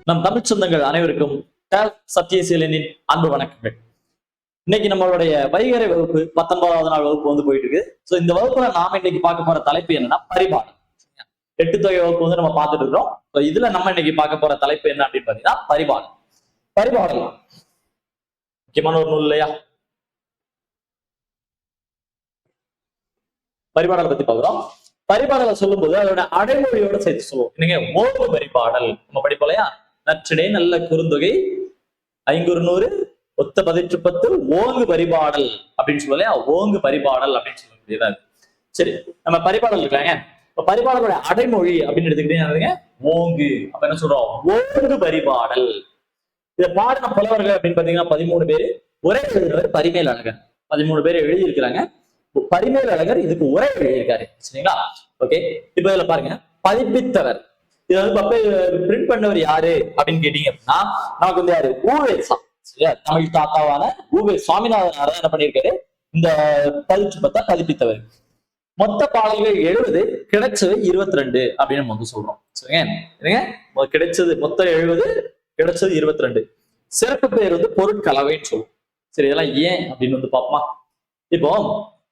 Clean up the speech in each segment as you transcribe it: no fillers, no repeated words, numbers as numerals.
நம் தமிழ் சொந்தங்கள் அனைவருக்கும் சத்தியசீலனின் அன்பு வணக்கங்கள். இன்னைக்கு நம்மளுடைய வைகறை வகுப்பு 19வது நாள் வகுப்பு வந்து போயிட்டு இருக்கு. சோ இந்த வகுப்புல நாம இன்னைக்கு பார்க்க போற தலைப்பு என்னன்னா பரிபாடல். 8 தொகை வகுப்பு வந்து நம்ம பார்த்துட்டு இருக்கோம். இதுல நம்ம இன்னைக்கு பார்க்க போற தலைப்பு என்ன அப்படின்னு பாத்தீங்கன்னா பரிபாடல். பரிபாடல் முக்கியமான ஒரு நூல் இல்லையா? பரிபாடலை பத்தி பார்க்கிறோம். பரிபாடலை சொல்லும் போது அதோட அடைமொழியோட சேர்த்து சொல்லுவோம். நீங்க ஓங்கு பரிபாடல் நம்ம படிப்போம் இல்லையா? நற்றிடை நல்ல குறுந்தொகை 500 ஒத்த 10 ஓங்கு பரிபாடல் அப்படின்னு சொல்லலையா? ஓங்கு பரிபாடல் அப்படின்னு சொல்லக்கூடியதா. சரி, நம்ம பரிபாடல் இருக்காங்க. இப்ப பரிபாடலோட அடைமொழி அப்படின்னு எடுத்துக்கிட்டீங்க ஓங்கு. அப்ப என்ன சொல்றோம்? ஓங்கு பரிபாடல். இதை பாடின புலவர்கள் அப்படின்னு பாத்தீங்கன்னா 13 பேரு. உரை எழுதினவர் பரிமேல் அழகர். 13 பேர் எழுதி இருக்கிறாங்க. பரிமேல் அழகர் இதுக்கு உரை எழுதியிருக்காரு. சரிங்களா? ஓகே, இப்ப இதுல பாருங்க, பதிப்பித்தவர். இது வந்து பிரிண்ட் பண்ணவர் யாரு அப்படின்னு கேட்டீங்க அப்படின்னா நமக்கு வந்து யாரு? ஊவேசா. சரியா? தமிழ் தாத்தாவான ஊவே சுவாமிநாதன் என்ன பண்ணியிருக்காரு? இந்த பதிப்பித்தவர். மொத்த பாடல்கள் 70, கிடைச்சது 22 அப்படின்னு நம்ம வந்து சொல்றோம். சரிங்க, கிடைச்சது மொத்தம் 70, கிடைச்சது 22. சிறப்பு பெயர் வந்து பொருட்கலவைன்னு சொல்லுவோம். சரி, இதெல்லாம் ஏன் அப்படின்னு வந்து பார்ப்போமா? இப்போ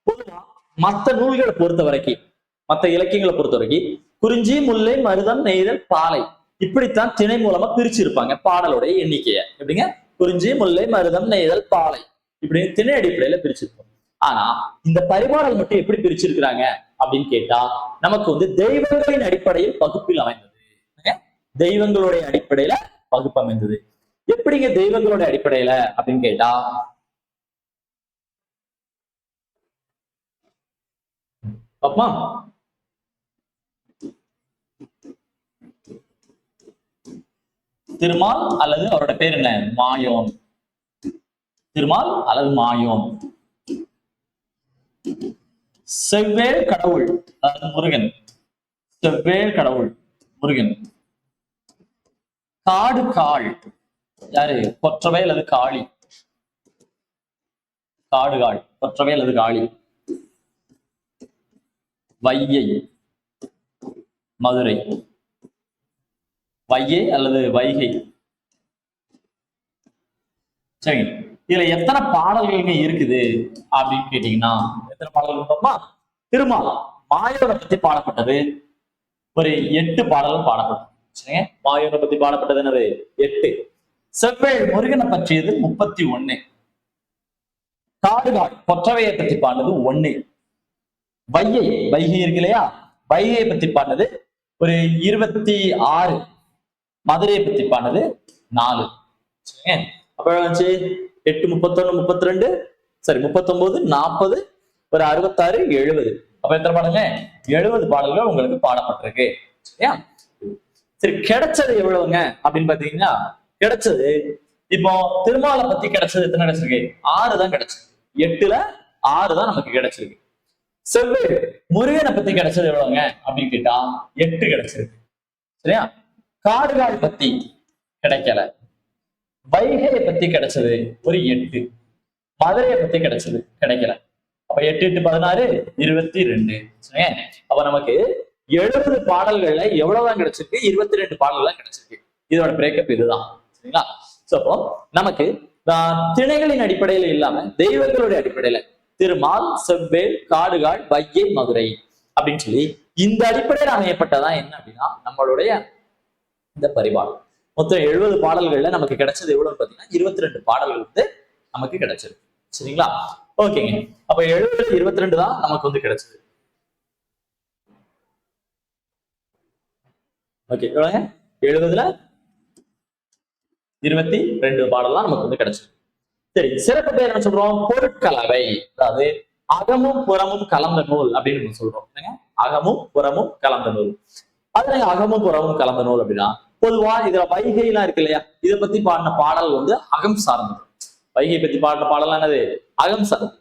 பொதுவா மற்ற நூல்களை பொறுத்த வரைக்கும், மற்ற இலக்கியங்களை பொறுத்த வரைக்கும் குறிஞ்சி, முல்லை, மருதம், நெய்தல், பாலை இப்படித்தான் திணை மூலமா பிரிச்சிருப்பாங்க பாடலுடைய எண்ணிக்கைய. எப்படிங்க? குறிஞ்சி, முல்லை, மருதம், நெய்தல், பாலை இப்படி திணை அடிப்படையில பிரிச்சிருப்போம். ஆனா இந்த பரிபாடல் மட்டும் எப்படி பிரிச்சிருக்கிறாங்க அப்படின்னு கேட்டா நமக்கு வந்து தெய்வங்களின் அடிப்படையில் பகுப்பில் அமைந்தது. தெய்வங்களுடைய அடிப்படையில பகுப்பு அமைந்தது. எப்படிங்க தெய்வங்களுடைய அடிப்படையில அப்படின்னு கேட்டா, பாப்பா திருமால் அல்லது அவரோட பேர் என்ன? மாயோன். திருமால் அல்லது மாயோன். செவ்வேள் கடவுள் அதாவது முருகன். செவ்வேள் கடவுள் முருகன். காடு காள் யாரு? கொற்றவை அல்லது காளி. காடுகாள் கொற்றவை அல்லது காளி. வையை மதுரை. வையை அல்லது வைகை. சரி, இதுல எத்தனை பாடல்கள் இருக்குது அப்படின்னு கேட்டீங்கன்னா எத்தனை பாடல்கள் பார்த்தோமா? திருமால் மாயோனை பத்தி பாடப்பட்டது ஒரு 8 பாடல்கள் பாடப்பட்டது. சரிங்க, மாயோனை பத்தி பாடப்பட்டது என்னது? 8. செவ்வேள் முருகனை பற்றியது 31. காடுகாள் கொற்றவையை பத்தி பாடினது 1. வையை வைகை இருக்கு இல்லையா? வைகையை பத்தி பாடினது ஒரு 26. மதுரையை பத்தி பாடினது 4. அப்ப 8, 31, 32, சரி 39, 40, ஒரு 66, 70. அப்ப எத்தனை பாடல்கள்? 70 பாடல்கள் உங்களுக்கு பாடப்பட்டிருக்கு. சரியா? சரி, கிடைச்சது எவ்வளவுங்க அப்படின்னு பாத்தீங்கன்னா கிடைச்சது இப்போ திருமாலை பத்தி கிடைச்சது எத்தனை கிடைச்சிருக்கு? 6 தான் கிடைச்சிருக்கு. 8ல 6 தான் நமக்கு கிடைச்சிருக்கு. செவ்வேள் முருகனை பத்தி கிடைச்சது எவ்வளவுங்க அப்படின்னு கேட்டா 8 கிடைச்சிருக்கு. சரியா? காடுகாள் பத்தி கிடைக்கல. வைகையை பத்தி கிடைச்சது ஒரு 8. மதுரையை பத்தி கிடைச்சது கிடைக்கல. அப்ப 8, 8, 16, 22. சரியா? அப்ப நமக்கு 70 பாடல்கள்ல எவ்வளவுதான் கிடைச்சிருக்கு? 22 பாடல்கள் கிடைச்சிருக்கு. இதோட பிரேக்கப் இதுதான். சரிங்களா? சோ அப்போ நமக்கு திணைகளின் அடிப்படையில இல்லாம தெய்வங்களுடைய அடிப்படையில திருமால், செவ்வேள், காடுகாள், வையை, மதுரை அப்படின்னு சொல்லி இந்த அடிப்படையில் அமையப்பட்டதான் என்ன அப்படின்னா நம்மளுடைய இந்த பரிபாடல். மொத்தம் 70 பாடல்கள்ல நமக்கு கிடைச்சது எவ்வளவுன்னு பாத்தீங்கன்னா 22 பாடல்கள் வந்து நமக்கு கிடைச்சிருக்கு. சரிங்களா? ஓகேங்க. அப்ப 70, 22 தான் நமக்கு வந்து கிடைச்சது. ஓகே, 70ல 22 பாடல்லாம் நமக்கு வந்து கிடைச்சது. சரி, சிறப்பு பேர் என்ன சொல்றோம்? பொருட்கலவை. அதாவது அகமும் புறமும் கலந்த நூல் அப்படின்னு நம்ம சொல்றோம். அகமும் புறமும் கலந்த நூல். அது அகமும் புறமும் கலந்த நூல் அப்படின்னா பொதுவா இதுல வைகை எல்லாம் இருக்கு இல்லையா? இதை பத்தி பாடின பாடல் வந்து அகம் சார்ந்தது. வைகை பத்தி பாடின பாடலாம் என்னது? அகம் சார்ந்தது.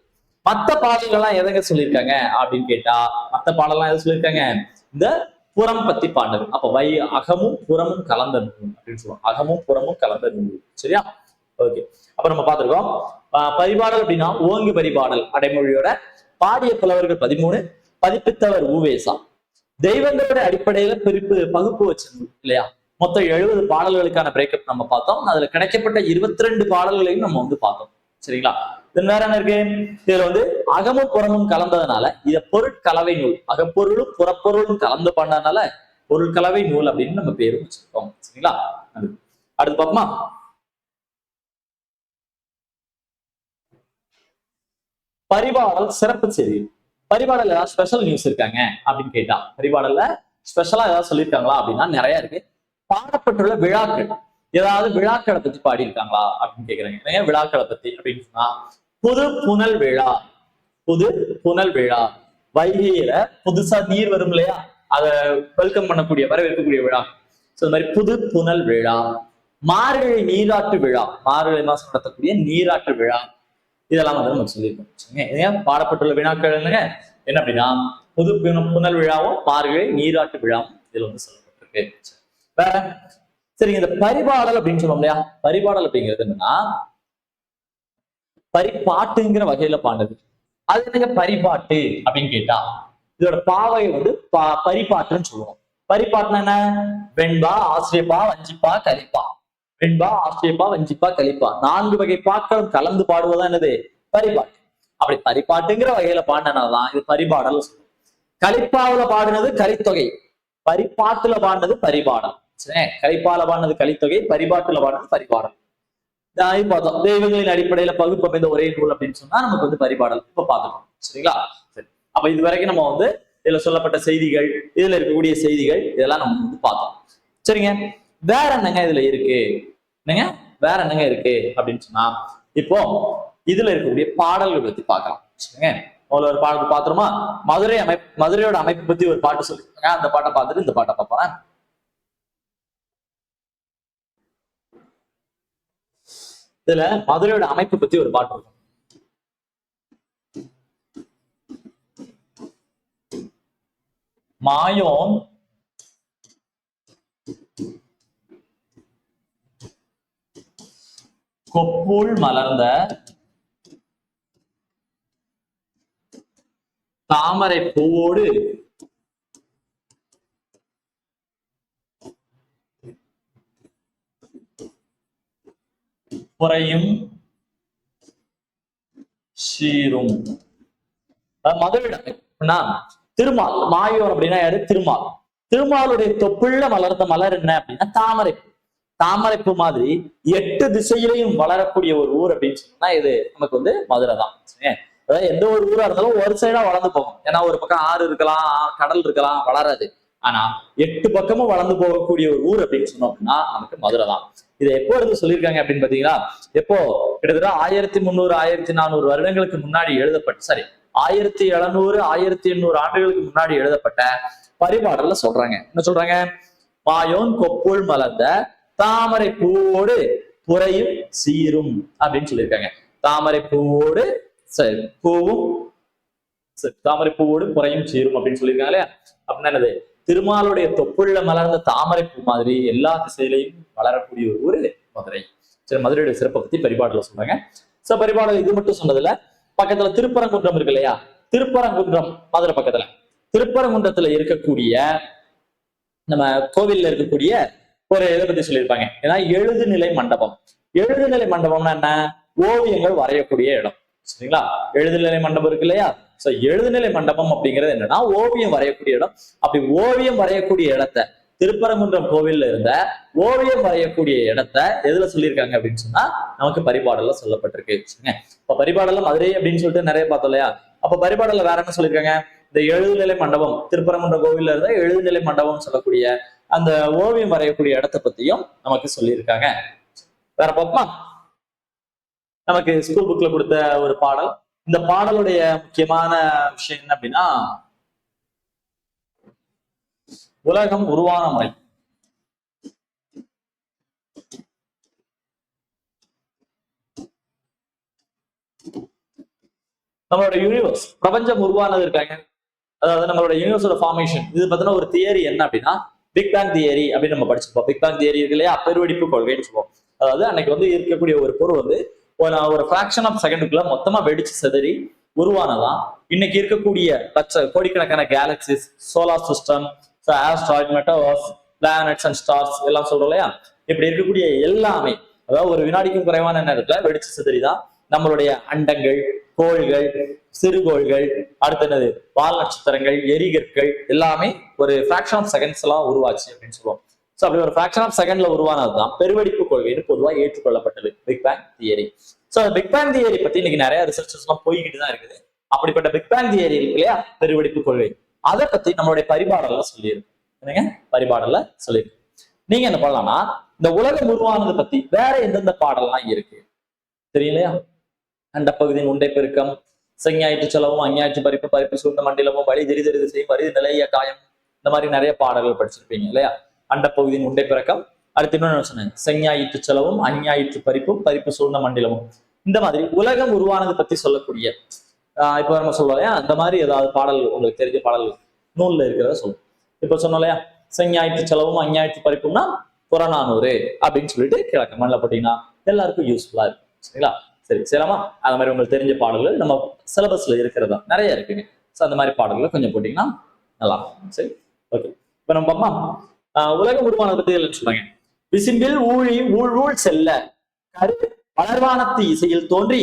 மற்ற பாடல்கள்லாம் எதங்க சொல்லியிருக்காங்க அப்படின்னு கேட்டா மற்ற பாடல்லாம் எதை சொல்லியிருக்காங்க? இந்த புறம் பத்தி பாடினது. அப்ப அகமும் புறமும் கலந்த நூல் அப்படின்னு சொல்லுவோம். அகமும் புறமும் கலந்த நூல். சரியா? ஓகே, அப்ப நம்ம பார்த்திருக்கோம் பரிபாடல் அப்படின்னா ஓங்கு பரிபாடல் அடைமொழியோட பாடிய புலவர்கள் 13, பதிப்பித்தவர் ஊவேசா. தெய்வங்களோட அடிப்படையில பகுப்பு வச்ச நூல் இல்லையா? மொத்தம் 70 பாடல்களுக்கான பிரேக்கப் நம்ம பார்த்தோம். அதுல கிடைக்கப்பட்ட 22 பாடல்களையும் நம்ம வந்து பார்த்தோம். சரிங்களா? தென் வேற என்ன இருக்கு? இதுல வந்து அகமும் புறமும் கலந்ததுனால இத பொருட்கலவை நூல், அகப்பொருளும் புறப்பொருளும் கலந்து பண்ணதுனால பொருட்கலவை நூல் அப்படின்னு நம்ம பேரும் வச்சிருக்கோம். சரிங்களா? அடுத்து பார்ப்போமா? பரிபாடல் சிறப்பு செய்தி. பரிபாடல் ஏதாவது ஸ்பெஷல் நியூஸ் இருக்காங்க அப்படின்னு கேட்டா, பரிபாடல்ல ஸ்பெஷலா ஏதாவது சொல்லியிருக்காங்களா அப்படின்னா நிறைய இருக்கு. பாடப்பட்டுள்ள விழாக்கள், ஏதாவது விழாக்களை பத்தி பாடியிருக்காங்களா அப்படின்னு கேக்குறாங்க. விழாக்களை பத்தி அப்படின்னு சொன்னா புது புனல் விழா, புது புனல் விழா, வைகையில புதுசா நீர் வரும் இல்லையா, அதை வெல்கம் பண்ணக்கூடிய வரவேற்கக்கூடிய விழா. சோ இந்த மாதிரி புது புனல் விழா, மார்கழி நீராட்டு விழா, மார்கழி மாசம் நடத்தக்கூடிய நீராட்டு விழா, இதெல்லாம் வந்து நம்ம சொல்லியிருக்கோம். பாடப்பட்டுள்ள வினாக்கள் என்னங்க என்ன அப்படின்னா புது புனல் விழாவும் மார்கழி நீராட்டு விழாவும் இதுல வந்து சொல்லப்பட்டிருக்கு. வேற சரி, இந்த பரிபாடல் அப்படின்னு சொல்லுவோம் இல்லையா, பரிபாடல் அப்படிங்கிறது என்னன்னா பரிபாட்டுங்கிற வகையில பாடுறது. அது என்னங்க பரிபாட்டு அப்படின்னு கேட்டா, இதோட பாவை வந்து பரிபாட்டுன்னு சொல்லுவோம். பரிபாட்டுனா என்ன? வெண்பா, ஆசிரியப்பா, வஞ்சிப்பா, கலிப்பா. வெண்பா, ஆசிரியப்பா, வஞ்சிப்பா, கலிப்பா, 4 வகை பாக்களும் கலந்து பாடுவதா என்னது பரிபாட்டு. அப்படி பரிபாட்டுங்கிற வகையில பாடினதான் இது பரிபாடல். கலிப்பாவுல பாடினது கலித்தொகை, பரிபாட்டுல பாடினது பரிபாடல். சரி, கலிப்பால பாடினது கலித்தொகை, பரிபாட்டுல பாடினது பரிபாடல். பார்த்தோம் தெய்வங்களின் அடிப்படையில பகுப்பமைந்த ஒரே நூல் அப்படின்னு சொன்னா நமக்கு வந்து பரிபாடல் இப்ப பார்த்துக்கணும். சரிங்களா? சரி, அப்ப இது வரைக்கும் நம்ம வந்து இதுல சொல்லப்பட்ட செய்திகள், இதுல இருக்கக்கூடிய செய்திகள் இதெல்லாம் நம்ம வந்து பார்த்தோம். சரிங்க, வேற என்னங்க இதுல இருக்கு? என்னங்க வேற என்னங்க இருக்கு அப்படின்னு சொன்னா, இப்போ இதுல இருக்கக்கூடிய பாடல்கள் பத்தி பார்க்கலாம். சரிங்க, ஒரு பாடல் பாத்துருமா? மதுரையோட அமைப்பு பத்தி ஒரு பாட்டு சொல்லிருக்காங்க. அந்த பாட்டை பார்த்துட்டு இந்த பாட்டை பார்ப்போம். இதுல மதுரையோட அமைப்பு பத்தி ஒரு பாட்டு இருக்கும். மாயோன் கொப்புள் மலர்ந்த தாமரை பூவோடு புறையும் சீரும். மதுரையிட திருமால், மாயோன் அப்படின்னா யாரு? திருமால். திருமாலுடைய தொப்புள்ள மலர்ந்த மலர் என்ன அப்படின்னா தாமரைப்பூ. தாமரைப்பூ மாதிரி 8 திசையிலையும் வளரக்கூடிய ஒரு ஊர் அப்படின்னு சொன்னா இது நமக்கு வந்து மதுரை தான். அதாவது எந்த ஒரு ஊரா இருந்தாலும் ஒரு சைடா வளர்ந்து போகும். ஏன்னா ஒரு பக்கம் ஆறு இருக்கலாம், கடல் இருக்கலாம், வளராது. ஆனா 8 பக்கமும் வளர்ந்து போகக்கூடிய ஒரு ஊர் அப்படின்னு சொன்னோம் அப்படின்னா நமக்கு மதுரை தான். இதை எப்போ இருந்து சொல்லியிருக்காங்க அப்படின்னு பாத்தீங்கன்னா, எப்போ கிட்டத்தட்ட 1300 1400 வருடங்களுக்கு முன்னாடி எழுதப்பட்ட, சாரி 1700 1800 ஆண்டுகளுக்கு முன்னாடி எழுதப்பட்ட பரிபாடல்ல சொல்றாங்க. என்ன சொல்றாங்க? மாயோன் கொப்புள் மலர்ந்த தாமரை பூவோடு புறையும் சீரும் அப்படின்னு சொல்லியிருக்காங்க. தாமரை பூவோடு பூவும் தாமரை பூவோடு புறையும் சீரும் அப்படின்னு சொல்லியிருக்காங்க இல்லையா? அப்படின்னா என்னது? திருமாலுடைய தொப்புள்ள மலர்ந்த தாமரை பூ மாதிரி எல்லா திசையிலையும் வளரக்கூடிய ஒரு ஊரு மதுரை. சரி, மதுரையுடைய சிறப்பை பத்தி பரிபாடல சொல்றாங்க. சோ பரிபாடல் இது மட்டும் சொன்னதுல பக்கத்துல திருப்பரங்குன்றம் இருக்கு இல்லையா? திருப்பரங்குன்றம் மதுரை பக்கத்துல, திருப்பரங்குன்றத்துல இருக்கக்கூடிய நம்ம கோவில்ல இருக்கக்கூடிய ஒரு இதை பத்தி சொல்லியிருப்பாங்க. ஏன்னா எழுதுநிலை மண்டபம். எழுதுநிலை மண்டபம்னா என்ன? ஓவியங்கள் வரையக்கூடிய இடம். சரிங்களா? எழுதுநிலை மண்டபம் இருக்கு இல்லையா? சோ எழுதுநிலை மண்டபம் அப்படிங்கிறது என்னன்னா ஓவியம் வரையக்கூடிய இடம். அப்படி ஓவியம் வரையக்கூடிய இடத்த திருப்பரங்குன்றம் கோவில்ல இருந்த ஓவியம் வரையக்கூடிய இடத்த எதுல சொல்லியிருக்காங்க அப்படின்னு சொன்னா நமக்கு பரிபாடல்ல சொல்லப்பட்டிருக்கு. இப்ப பரிபாடல்ல மதுரை அப்படின்னு சொல்லிட்டு நிறைய பார்த்தோம் இல்லையா? அப்ப பரிபாடல்ல வேற என்ன சொல்லியிருக்காங்க? இந்த எழுதுநிலை மண்டபம், திருப்பரங்குன்றம் கோவில்ல இருந்த எழுதுநிலை மண்டபம் சொல்லக்கூடிய அந்த ஓவியம் வரையக்கூடிய இடத்தை பத்தியும் நமக்கு சொல்லியிருக்காங்க. வேற பார்ப்போமா? நமக்கு ஸ்கூல் புக்ல கொடுத்த ஒரு பாடல். இந்த பாடலுடைய முக்கியமான விஷயம் என்ன அப்படின்னா, உலகம் உருவான முறை. நம்மளோட யூனிவர்ஸ், பிரபஞ்சம் உருவானது இருக்காங்க. அதாவது நம்மளோட யூனிவர்ஸோட ஃபார்மேஷன், இது பார்த்தீங்கன்னா ஒரு தியரி என்ன அப்படின்னா பிக் பேங் தியரி அப்படின்னு நம்ம படிச்சிருப்போம். பிக் பேங் தியரி இருக்கு இல்லையா? பெருவெடிப்பு கொள்கைன்னு சொல்லுவோம். அதாவது அன்னைக்கு வந்து இருக்கக்கூடிய ஒரு பொருள் வந்து ஒரு ஃபிராக்ஷன் ஆஃப் செகண்டுக்குள்ள மொத்தமா வெடிச்சு செதறி உருவானதான் இன்னைக்கு இருக்கக்கூடிய கோடிக்கணக்கான galaxies, solar system, asteroid, metaverse, planets and stars எல்லாம் சொல்றோம் இல்லையா, இப்படி இருக்கக்கூடிய எல்லாமே அதாவது ஒரு வினாடிக்கும் குறைவான நேரத்துல வெடிச்சு சிதறிதான் நம்மளுடைய அண்டங்கள், கோள்கள், சிறுகோள்கள், அடுத்து என்னது வால் நட்சத்திரங்கள், எரிகற்கள் எல்லாமே ஒரு ஃபிராக்ஷன் ஆஃப் செகண்ட்ஸ் எல்லாம் உருவாச்சு அப்படின்னு சொல்லுவோம். ஸோ அப்படி ஒரு ஃபிராக்ஷன் ஆஃப் செகண்ட்ல உருவானதுதான் பெருவெடிப்பு கொள்கைன்னு பொதுவாக ஏற்றுக்கொள்ளப்பட்டது, big bang theory. So big bang theory பத்தி இன்னைக்கு நிறைய ரிசர்ச்சர்ஸ் எல்லாம் போய்கிட்டு தான் இருக்குது. அப்படிப்பட்ட பிக் பேங் தியரி இருக்கு இல்லையா, பெருவெடிப்பு கொள்கை, அதை பத்தி நம்மளுடைய பரிபாடல்ல சொல்லியிருக்கு. என்னங்க பரிபாடல்ல சொல்லியிருக்கு. நீங்க என்ன பண்ணலாம்னா இந்த உலகம் உருவானதை பத்தி வேற எந்தெந்த பாடல்லாம் இருக்கு தெரியலையா? அண்டப்பகுதியின் உண்டை பெருக்கம், செஞ்ஞாயிற்று செலவும், அஞ்ஞாயிற்று பறிப்பு, பறிப்பு சூழ்ந்த மண்டிலமும், வழி தெரிதறி திசையும், வரி நிலைய காயம், இந்த மாதிரி நிறைய பாடல்கள் படிச்சிருப்பீங்க இல்லையா? அண்டப்பகுதியின் உண்டை பிறக்கம், அடுத்து இன்னொன்னு சொன்னேன், செஞ்ஞாயிற்று செலவும், அஞ்ஞாயிற்று பறிப்பும், பறிப்பு சூழ்ந்த மண்டிலமும். இந்த மாதிரி உலகம் உருவானதை பத்தி சொல்லக்கூடிய இப்ப நம்ம சொல்றோம் இல்லையா, அந்த மாதிரி ஏதாவது பாடல் உங்களுக்கு தெரிஞ்ச பாடல் நூல்ல இருக்கிறத சொல்லுவோம். இப்ப சொன்னோம் இல்லையா, செஞ்ஞாயிற்று செலவும் அஞ்ஞாயிற்று பறிப்பும்னா புறநானூறு அப்படின்னு சொல்லிட்டு கிழக்கு மண்ணில் போட்டீங்கன்னா எல்லாருக்கும் யூஸ்ஃபுல்லா இருக்கும். சரிங்களா? சரி சரிலாமா? அது மாதிரி உங்களுக்கு தெரிஞ்ச பாடல்கள் நம்ம சிலபஸ்ல இருக்கிறதா நிறைய இருக்குங்க. ஸோ அந்த மாதிரி பாடல்களை கொஞ்சம் போட்டீங்கன்னா நல்லா இருக்கும். சரி, ஓகே. இப்ப நம்ம அம்மா உலகம் உருவானதை பத்தி இல்லைன்னு சொல்றாங்க. விசிம்பில் ஊழி ஊழ் செல்ல கரு வளர்வானத்து இசையில் தோன்றி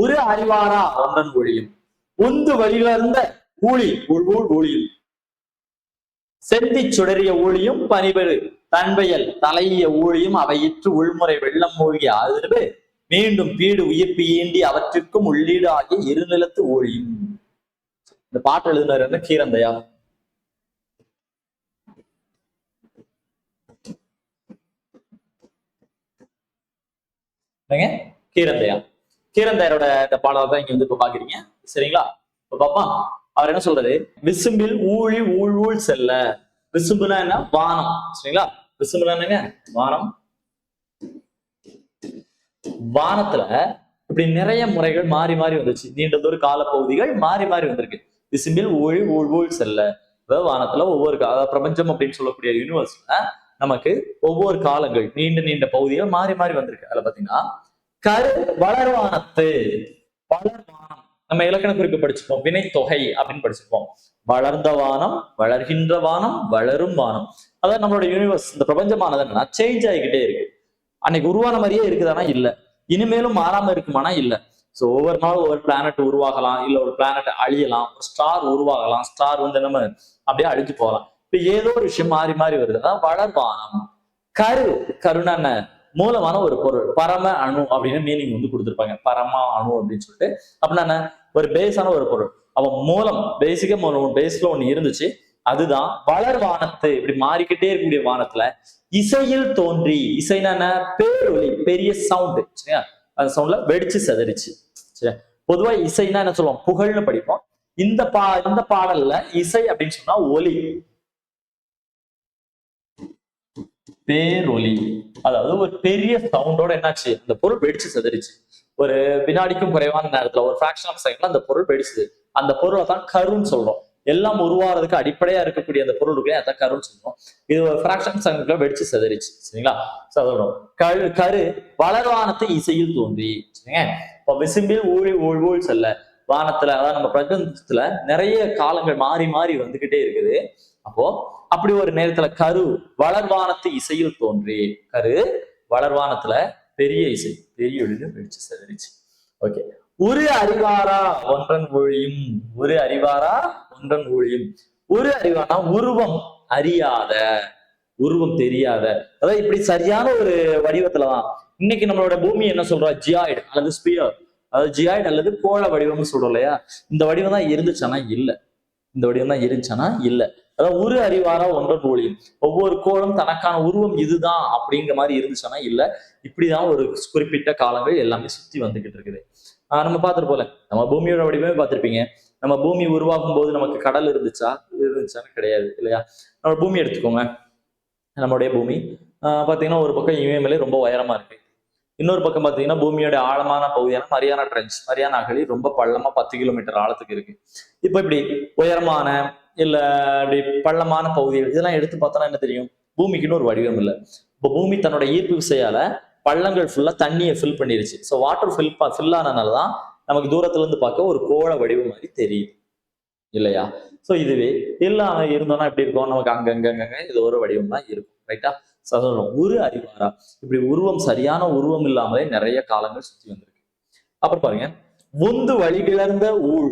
ஒரு அறிவாரா ஒன்றன் ஒழியும் உந்து வழிவந்த ஊழி ஊழியும் செந்தி சுடறிய ஊழியும் பனிபெரு தன்பெயல் தலைய ஊழியும் அவையிற்று உள்முறை வெள்ளம் மூழ்கிய ஆதரவு மீண்டும் பீடு உயிர்ப்பு ஈண்டி அவற்றிற்கும் உள்ளீடு ஆகிய இருநிலத்து ஊழியும். இந்த பாட்டு எழுதினார் கீரந்தையா. கீரந்தையா, கீரந்தையரோட இந்த பாடலை தான் இங்க வந்து இப்ப பாக்குறீங்க. சரிங்களா? இப்ப பாப்பா அவர் என்ன சொல்றாரு, விசும்பில் ஊழி ஊழ் செல்ல. விசும்புனா என்ன? வானம். சரிங்களா? விசும்புனா என்னங்க? வானம். வானத்துல இப்படி நிறைய முறைகள் மாறி மாறி வந்துச்சு. நீண்டதொரு காலப்பகுதிகள் மாறி மாறி வந்திருக்கு. விசும்பில் ஊழி ஊழ் செல்ல, அதாவது வானத்துல ஒவ்வொரு பிரபஞ்சம் அப்படின்னு சொல்லக்கூடிய யூனிவர்ஸ்ல நமக்கு ஒவ்வொரு காலங்கள் நீண்ட நீண்ட பகுதிகள் மாறி மாறி வந்திருக்கு. அதுல பாத்தீங்கன்னா கரு வளர்வானத்து, வளர்வானம் நம்ம இலக்கண குறிப்பு படிச்சுப்போம், வினை தொகை அப்படின்னு படிச்சுப்போம். வளர்ந்த வானம், வளர்கின்ற வானம், வளரும் வானம். அதாவது நம்மளோட யூனிவர்ஸ் இந்த பிரபஞ்சமானது என்னன்னா சேஞ்ச் ஆகிக்கிட்டே இருக்கு. அன்னைக்கு உருவான மாதிரியே இருக்குதானா? இல்ல. இனிமேலும் மாறாம இருக்குமானா? இல்ல. ஸோ ஒவ்வொரு நாள் ஒவ்வொரு பிளானட் உருவாகலாம், இல்ல ஒரு பிளானட் அழியலாம், ஒரு ஸ்டார் உருவாகலாம், ஸ்டார் வந்து நம்ம அப்படியே அழிஞ்சு போகலாம். இப்ப ஏதோ ஒரு விஷயம் மாறி மாறி வருது. அதான் வளர்வானம். கருணான மூலமான ஒரு பொருள், பரம அணு அப்படின்னு மீனிங் வந்து கொடுத்துருப்பாங்க. பரம அணு அப்படின்னு சொல்லிட்டு அப்படின்னா ஒரு பேஸான ஒரு பொருள். அவன் மூலம் பேசிக்கா பேஸ்ல ஒண்ணு இருந்துச்சு, அதுதான் வளர்வானத்து. இப்படி மாறிக்கிட்டே இருக்கக்கூடிய வானத்துல இசையில் தோன்றி, இசைனா பேரொலி, பெரிய சவுண்டு. சரியா? அந்த சவுண்ட்ல வெடிச்சு செதறிச்சு. சரியா? பொதுவா இசைன்னா என்ன சொல்லுவோம்? புகழ்னு படிப்போம். இந்த பாடல்ல இசை அப்படின்னு சொன்னா ஒலி, பேரொலி. அதாவது ஒரு பெரிய சவுண்டோட என்னாச்சு, அந்த பொருள் வெடிச்சு செதறிச்சு. ஒரு வினாடிக்கும் குறைவான நேரத்துல, ஒரு ஃபிராக்ஷன் ஆஃப் செகண்ட்ல அந்த பொருள் வெடிச்சுது. அந்த பொருளை தான் கருன்னு சொல்றோம். எல்லாம் உருவாறதுக்கு அடிப்படையா இருக்கக்கூடிய அந்த பொருளுக்கு அதான் கருன்னு சொல்றோம். இது ஒரு ஃபிராக்ஷன் செகண்ட்ல வெடிச்சு செதறிச்சு. சரிங்களா? சொல்றோம் கரு வளர்வானத்து இசையில் தோன்றி. சரிங்க? இப்போ விசும்பில் ஊழி ஊழ் செல்ல, வானத்துல அதாவது நம்ம பிரபஞ்சத்துல நிறைய காலங்கள் மாறி மாறி வந்துகிட்டே இருக்குது. அப்போ அப்படி ஒரு நேரத்துல கரு வளர்வானத்து இசையில் தோன்றி, கரு வளர்வானத்துல பெரிய இசை, பெரிய ஒளியில வெடிச்சு செதறிச்சு. ஓகே. ஒரு அறிவாரா ஒன்றன் ஒழியும், ஒரு அறிவாரா ஒன்றன் ஒழியும். ஒரு அறிவானா உருவம் அறியாத, உருவம் தெரியாத, அதாவது இப்படி சரியான ஒரு வடிவத்துலதான். இன்னைக்கு நம்மளோட பூமி என்ன சொல்றா? ஜியாய்டு அல்லது ஸ்பியர், அதாவது ஜியாய்டு அல்லது கோள வடிவம்னு சொல்றோம் இல்லையா? இந்த வடிவம் தான் இருந்துச்சானா இல்ல, இந்த வடிவம் தான் இருந்துச்சானா இல்ல. அதாவது ஒரு அறிவாரா ஒன்றன் ஒழியும். ஒவ்வொரு கோளும் தனக்கான உருவம் இதுதான் அப்படிங்கிற மாதிரி இருந்துச்சானா இல்ல. இப்படிதான் ஒரு குறிப்பிட்ட காலங்கள் எல்லாமே சுத்தி வந்துகிட்டு இருக்குது. நம்ம பார்த்துட்டு போல நம்ம பூமியோட வடிவமே பார்த்திருப்பீங்க. நம்ம பூமி உருவாகும் போது நமக்கு கடல் இருந்துச்சான்னு கிடையாது இல்லையா? நம்ம பூமி எடுத்துக்கோங்க. நம்மளுடைய பூமி பாத்தீங்கன்னா ஒரு பக்கம் இமயமலை ரொம்ப உயரமா இருக்கு, இன்னொரு பக்கம் பாத்தீங்கன்னா பூமியோட ஆழமான பகுதியான மரியானா ட்ரெஞ்ச், மரியானா அகழி ரொம்ப பள்ளமா 10 கிலோமீட்டர் ஆழத்துக்கு இருக்கு. இப்ப இப்படி உயரமான இல்ல இப்படி பள்ளமான பகுதிகள் இதெல்லாம் எடுத்து பார்த்தோம்னா என்ன தெரியும்? பூமிக்குன்னு ஒரு வடிவம் இல்லை. இப்போ பூமி தன்னோட ஈர்ப்பு விசையால பள்ளங்கள் ஃபுல்லா தண்ணியை ஃபில் பண்ணிருச்சு. ஸோ வாட்டர் ஃபில் ஆனதுனாலதான் நமக்கு தூரத்துல இருந்து பார்க்க ஒரு கோள வடிவம் மாதிரி தெரியுது இல்லையா? ஸோ இதுவே இல்லாம இருந்தோம்னா எப்படி இருக்கும்? நமக்கு அங்கங்க இது ஒரு வடிவம் தான் இருக்கும். ரைட்டா? ஒரு அறிவாரா, இப்படி உருவம் சரியான உருவம் இல்லாமலே நிறைய காலங்கள் சுத்தி வந்திருக்கு. அப்புறம் பாருங்க, உந்து வழிகிளர்ந்த ஊழ்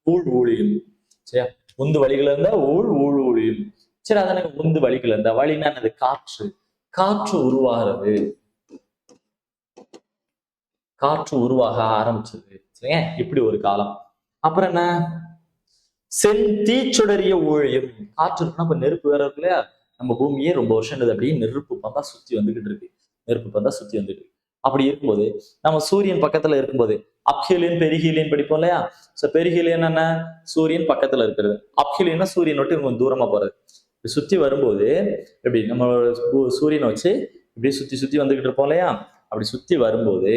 ஊழ் ஊழியும். சரியா? உந்து வழிகிளர்ந்த ஊழ் ஊழ் ஊழியும். சரி, அதனால உந்து வழிகிளர்ந்த வழின்னா என்னது? காற்று. காற்று உருவாகிறது, காற்று உருவாக ஆரம்பிச்சது. சரியா? இப்படி ஒரு காலம். அப்புறம் என்ன? செந்தீச்சுடரிய ஊழியம். காற்று இருக்குன்னா இப்ப நெருப்பு வேற இருக்கு இல்லையா? நம்ம பூமியே ரொம்ப வருஷம் இருந்தது அப்படியே நெருப்பு பந்தா சுத்தி வந்துகிட்டு இருக்கு. நெருப்பு பந்தா சுத்தி வந்துட்டு இருக்கு. அப்படி இருக்கும்போது நம்ம சூரியன் பக்கத்துல இருக்கும்போது அப்ஹீலியன் பெரிஹீலியன் படிப்போம் இல்லையா? சோ பெரிஹீலியன் என்ன? சூரியன் பக்கத்துல இருக்கிறது. அப்ஹீலியன்னா சூரியன் விட்டு கொஞ்சம் தூரமா போறது. இப்படி சுத்தி வரும்போது எப்படி நம்ம சூரியனை வச்சு இப்படி சுத்தி சுத்தி வந்துகிட்டு இருப்போம் இல்லையா? அப்படி சுத்தி வரும்போது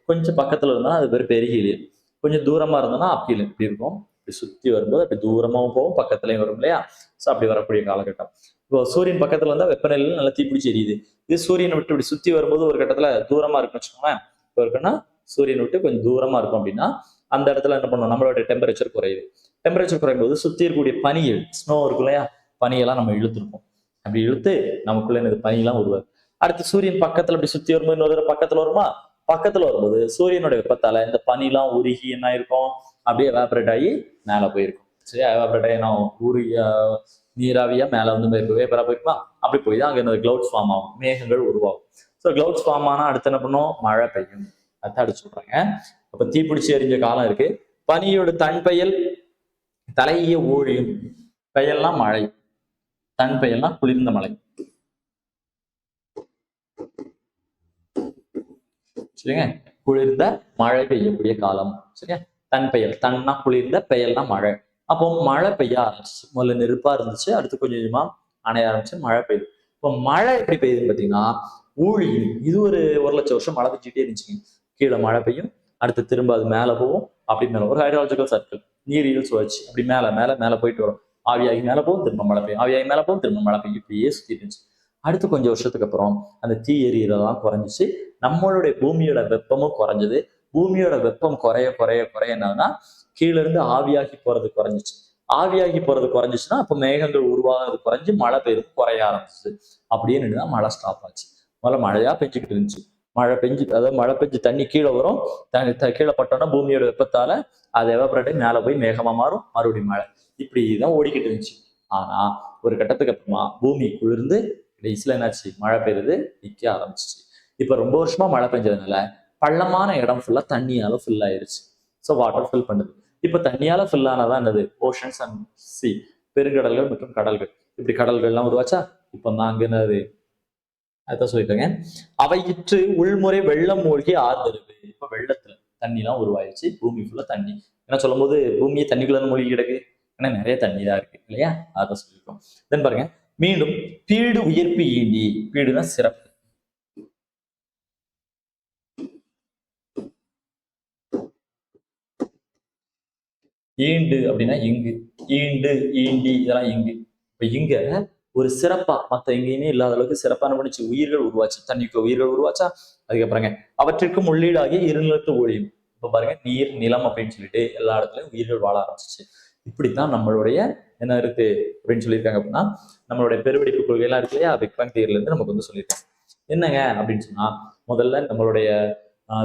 கொஞ்சம் பக்கத்துல இருந்தா அது பேர் பெரிஹீலியன், கொஞ்சம் தூரமா இருந்தோம்னா அப்ஹீலியன். இப்படி இருக்கும். இப்படி சுத்தி வரும்போது அப்படி தூரமாவும் போகும், பக்கத்துலயும் வரும் இல்லையா? சோ அப்படி வரக்கூடிய காலகட்டம். இப்போ சூரியன் பக்கத்துல இருந்தா வெப்பநிலையில நல்லா தீப்பிடிச்சு எரியுது. இது சூரியனை விட்டு இப்படி சுத்தி வரும்போது ஒரு கட்டத்துல தூரமா இருக்குன்னு வச்சுக்கோங்களேன். இப்போ இருக்குன்னா சூரியனை விட்டு கொஞ்சம் தூரமா இருக்கும் அப்படின்னா அந்த இடத்துல என்ன பண்ணுவோம்? நம்மளோட டெம்பரேச்சர் குறையுது. டெம்பரேச்சர் குறையும் போது சுத்தி இருக்கக்கூடிய பனிகள், ஸ்னோ இருக்கும் இல்லையா? பனியெல்லாம் நம்ம இழுத்துருப்போம். அப்படி இழுத்து நமக்குள்ள இந்த பனியெல்லாம் உருவாது. அடுத்து சூரியன் பக்கத்துல அப்படி சுத்தி வரும்போது இன்னொரு பக்கத்துல வருமா? பக்கத்துல வரும்போது சூரியனுடைய வெப்பத்தால இந்த பனிலாம் உருகி என்ன இருக்கும்? அப்படியே எவாபரேட் ஆகி மேல போயிருக்கும். சரி, எவாபரேட் ஆகி நான் உருகி நீராவியா மேல வந்து வேப்பரா போயிருக்குமா? அப்படி போய் தான் அங்க இந்த கிளவுட்ஸ் ஃபார்ம் ஆகும், மேகங்கள் உருவாகும். ஸோ கிளவுட்ஸ் ஃபார்ம் ஆனா அடுத்து என்ன பண்ணும்? மழை பெய்யும். அதான் அடிச்சு சொல்றாங்க. அப்ப தீப்பிடிச்சு எரிஞ்ச காலம் இருக்கு. பனியோட தன் பெயல் தலைய ஊழியும். பெயல்னா மழை, தன் பெயல்னா குளிர்ந்த மழை. சரிங்க, குளிர்ந்த மழை பெய்யக்கூடிய காலம். சரியா? தன் பெயல், தன்னா குளிர்ந்த, பெயல்னா மழை. அப்போ மழை பெய்ய ஆரம்பிச்சு. முதல்ல நெருப்பா இருந்துச்சு, அடுத்து கொஞ்சம் கொஞ்சமா அணைய ஆரம்பிச்சு மழை பெய்யுது. இப்போ மழை எப்படி பெய்யுதுன்னு பாத்தீங்கன்னா ஊழியும். இது ஒரு 1,00,000 வருஷம் மழை பெஞ்சுட்டே இருந்துச்சுங்க. கீழே மழை பெய்யும், அடுத்து திரும்ப அது மேல போகும், அப்படி மேல ஒரு ஹைட்ராலஜிக்கல் சர்க்கிள், நீரியல் சுழற்சி. அப்படி மேல மேல மேல போயிட்டு வரும். ஆவியாகி மேல போகும், திரும்ப மழை பெய்யும், ஆவியாகி மேல போகும், திரும்ப மழை பெய்யும். இப்படியே சுத்திட்டு இருந்துச்சு. அடுத்து கொஞ்சம் வருஷத்துக்கு அப்புறம் அந்த தீ எரியறதெல்லாம் குறைஞ்சிச்சு, நம்மளுடைய பூமியோட வெப்பமும் குறைஞ்சது. பூமியோட வெப்பம் குறைய குறைய குறைய என்னன்னா கீழே இருந்து ஆவியாகி போறது குறைஞ்சிச்சு. ஆவியாகி போறது குறைஞ்சிச்சுன்னா அப்ப மேகங்கள் உருவாகிறது குறைஞ்சு மழை பெய்யுறது குறைய ஆரம்பிச்சு. அப்படியே நின்றுதான் மழை ஸ்டாப் ஆச்சு. முதல்ல மழையா பெஞ்சுக்கிட்டு இருந்துச்சு. மழை பெஞ்சு, அதாவது மழை பெஞ்சு தண்ணி கீழே வரும், கீழே பட்டோம்னா பூமியோட வெப்பத்தால அது எவாபரேட் மேல போய் மேகமா மாறும், மறுபடியும் மழை. இப்படிதான் ஓடிக்கிட்டு இருந்துச்சு. ஆனா ஒரு கட்டத்துக்கு அப்புறமா பூமி குளிர்ந்து கடைசியில என்னாச்சு? மழை பெய்யுறது நிக்க ஆரம்பிச்சிச்சு. இப்ப ரொம்ப வருஷமா மழை பெஞ்சதுனால பள்ளமான இடம் ஃபுல்லா தண்ணியால ஃபில் ஆயிருச்சு. ஸோ வாட்டர் ஃபில் பண்ணுது. இப்ப தண்ணியால ஃபில் ஆனதான் என்னது? ஓஷன்ஸ் அண்ட் சி, பெருங்கடல்கள் மற்றும் கடல்கள். இப்படி கடல்கள் எல்லாம் உருவாச்சா? இப்ப நான் அங்க என்னது அதான் சொல்லிட்டேங்க. அவையிற்று உள்முறை வெள்ளம் மூழ்கி ஆதரவு. இப்ப வெள்ளத்துல தண்ணி எல்லாம் உருவாயிருச்சு, பூமி ஃபுல்லா தண்ணி. ஏன்னா சொல்லும் போது பூமியை தண்ணிக்குள்ள மூழ்கி கிடக்கு, ஏன்னா நிறைய தண்ணி தான் இருக்கு இல்லையா? அதான் சொல்லியிருக்கோம். தென் பாருங்க, மீண்டும் பீடு உயிர்ப்பு ஈண்டி. பீடுனா சிறப்பு. ஈண்டு அப்படின்னா இங்கு, ஈண்டு ஈண்டி இதெல்லாம் இங்கு. இப்ப இங்க ஒரு சிறப்பா மத்த எங்கேயுமே இல்லாத அளவுக்கு சிறப்பான பண்ணிச்சு, உயிர்கள் உருவாச்சு. தண்ணிக்கு உயிர்கள் உருவாச்சா? அதுக்கப்புறங்க அவற்றிற்கும் உள்ளீடாகி இருநிலத்து ஒழியும். இப்ப பாருங்க, நீர் நிலம் அப்படின்னு சொல்லிட்டு எல்லா இடத்துலயும் உயிர்கள் வாழ ஆரம்பிச்சிச்சு. இப்படித்தான் நம்மளுடைய என்ன இருக்கு அப்படின்னு சொல்லியிருக்காங்க அப்படின்னா, நம்மளுடைய பெருவெடிப்பு கொள்கையெல்லாம் இருக்கு இல்லையா? பிக் பேங் தியரில இருந்து நமக்கு வந்து சொல்லியிருக்காங்க. என்னங்க அப்படின்னு சொன்னா, முதல்ல நம்மளுடைய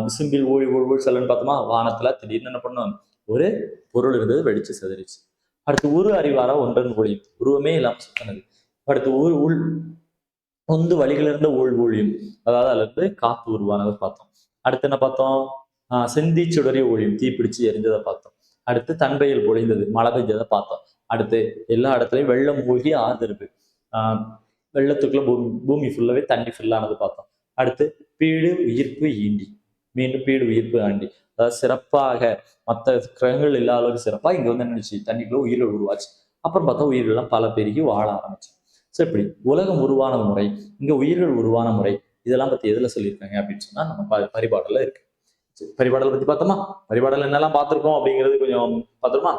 விசும்பில் ஊழி ஊழ் செல்லன்னு பார்த்தோமா? வானத்துல திடீர்னு என்ன பண்ணும்? ஒரு பொருள் இருந்தது, வெடிச்சு செதறிச்சு. அடுத்து உரு அறிவாரா ஒன்றன் ஒளியும், உருவமே இல்லாம சுத்தினது. அடுத்து உள் உந்து வழிகளிலிருந்த ஊழியும், அதாவது அதுல இருந்து காத்து உருவானதை பார்த்தோம். அடுத்து என்ன பார்த்தோம்? செந்தி சுடரி ஒளியும், தீ பிடிச்சு எரிஞ்சதை பார்த்தோம். அடுத்து தன்பெயல் பொழிந்தது, மழை பெஞ்சதை பார்த்தோம். அடுத்து எல்லா இடத்துலயும் வெள்ளம் மூழ்கி ஆதரவு, வெள்ளத்துக்குள்ள பூமி ஃபுல்லாவே தண்ணி ஃபில்லானது பார்த்தோம். அடுத்து பீடு உயிர்ப்பு ஈண்டி, மீண்டும் பீடு உயிர்ப்பு ஆண்டி. அதாவது சிறப்பாக மற்ற கிரகங்கள் இல்லாத அளவுக்கு சிறப்பா இங்க வந்து நினைச்சு தண்ணிக்குள்ள உயிர்கள் உருவாச்சு. அப்புறம் பார்த்தா உயிர்கள்லாம் பல பெருகி வாழ ஆரம்பிச்சு. ஸோ இப்படி உலகம் உருவான முறை, இங்க உயிர்கள் உருவான முறை, இதெல்லாம் பத்தி எதுல சொல்லியிருக்காங்க அப்படின்னு சொன்னா நம்ம பரிபாடல்ல இருக்கு. பரிபாடலை பத்தி பார்த்தோமா? பரிபாடல் என்னெல்லாம் பார்த்திருக்கோம் அப்படிங்கிறது கொஞ்சம் பார்த்துருமா?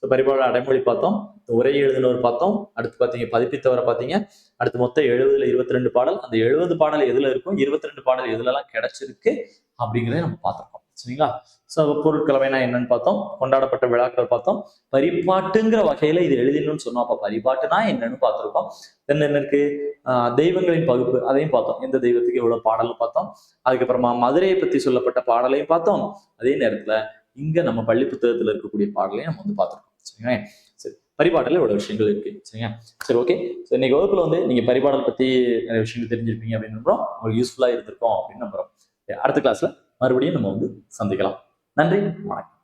பரிபாடல் அடைமொழி பார்த்தோம், உரை எழுதினவர் பார்த்தோம், அடுத்து பார்த்தீங்க பதிப்பித்தவரை பார்த்தீங்க, அடுத்து மொத்தம் 70ல 22 பாடல். அந்த 70 பாடல் எதுல இருக்கும், 22 பாடல் எதுல எல்லாம் கிடைச்சிருக்கு அப்படிங்கிறத நம்ம பார்த்திருக்கோம். சரிங்களா? ஸோ பொருட்கலவைனா என்னன்னு பார்த்தோம், கொண்டாடப்பட்ட விழாக்கள் பார்த்தோம், பரிபாட்டுங்கிற வகையில இது எழுதினு சொன்னோம். அப்ப பரிபாட்டுனா என்னன்னு பார்த்திருக்கோம். தென் என்ன இருக்கு, தெய்வங்களின் பகுப்பு அதையும் பார்த்தோம், எந்த தெய்வத்துக்கு எவ்வளவு பாடல் பார்த்தோம். அதுக்கப்புறமா மதுரையை பத்தி சொல்லப்பட்ட பாடலையும் பார்த்தோம். அதே நேரத்துல இங்க நம்ம பள்ளி புத்தகத்துல இருக்கக்கூடிய பாடலையும் நம்ம பார்த்திருக்கோம். சரிங்களா? சரி, பரிபாடல இவ்வளவு விஷயங்கள் இருக்கு. சரிங்க, சரி, ஓகே. ஸோ இன்னைக்கு வகுப்புல நீங்க பரிபாடல் பத்தி நிறைய விஷயங்கள் தெரிஞ்சிருப்பீங்க அப்படின்னு நம்புறோம். உங்களுக்கு யூஸ்ஃபுல்லா இருந்திருக்கும் அப்படின்னு நம்புறோம். அடுத்த கிளாஸ்ல மறுபடியும் நம்ம சந்திக்கலாம். நன்றி, வணக்கம்.